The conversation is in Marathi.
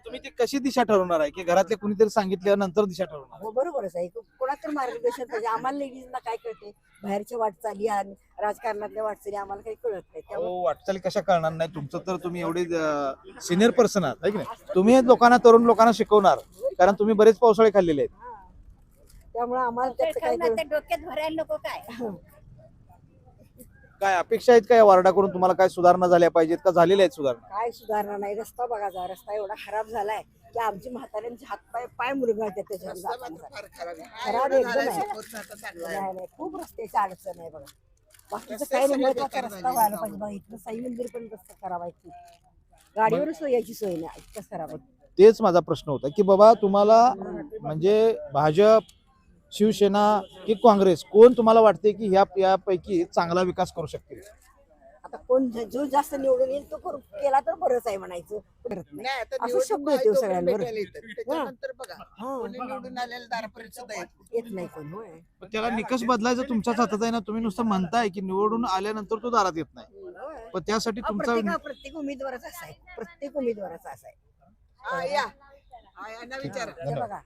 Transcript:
तुम्ही ती कशी दिशा ठरवणार आहे की घरातले कुणीतरी सांगितल्यानंतर दिशा ठरवणार? हो बरोबरच आहे. कोणाचं मार्गदर्शन पाहिजे. आम्हाला लेडीजला काय कळते, बाहेरच्या वाटचाली आणि राजकारणातल्या वाटचाली आम्हाला काही कळत नाही. त्यामुळे हो, वाटचाली कशा कळणार नाही तुमचं, तर तुम्ही एवढे सिनियर पर्सन आहात है की नाही? तुम्ही लोकांना, तरुण लोकांना शिकवणार, कारण तुम्ही बरेच पावसाळे खाल्लेले आहेत. त्यामुळे आम्हाला त्याचं काय कळत डोक्यात भरायला नको काय. काय अपेक्षा आहेत काय या वार्डाकडून? तुम्हाला काय सुधारणा झाल्या पाहिजेत का झालेल्या आहेत सुधारणा? काय सुधारणा नाही. रस्ता बघा, रस्ता एवढा खराब झालाय की आमची म्हाताऱ्यांचे हातपाय पाय मुरगळतात त्याच्यावर जाताना. खराब एकदम आहे. नाही, खूप रस्त्याची अडचण आहे बघा. बाकीचं काही नाही, महत्वाचा रस्ता व्हायला पाहिजे बघा. इथलं साई मंदिर पण रस्ता खराब आहे. गाडीवरच यायची सोय नाही, इतकंच खराब आहे. तेच माझा प्रश्न होता की बाबा तुम्हाला म्हणजे भाजप, शिवसेना की काँग्रेस, कोण तुम्हाला वाटते की यापैकी चांगला विकास करू शकतील? आता कोण जो जास्त निवडून येईल तो केला तर बरंच आहे म्हणायचं. करत नाही. असं शब्द येतो सगळ्यांवर. त्याच्यानंतर बघा कोणी निवडून आलेलं दारापर्यंत सुद्धा येत नाही कोण. होय. पण त्याला निकष बदलायचं तुमच्याच हातात आहे ना. तुम्ही नुसतं म्हणताय की निवडून आल्यानंतर तो दारात येत नाही, होय. पण त्यासाठी तुमचा प्रत्येक उमेदवाराचा असा आहे. प्रत्येक उमेदवाराचा असा आहे. हा, या. हा, यांना विचारा. हे बघा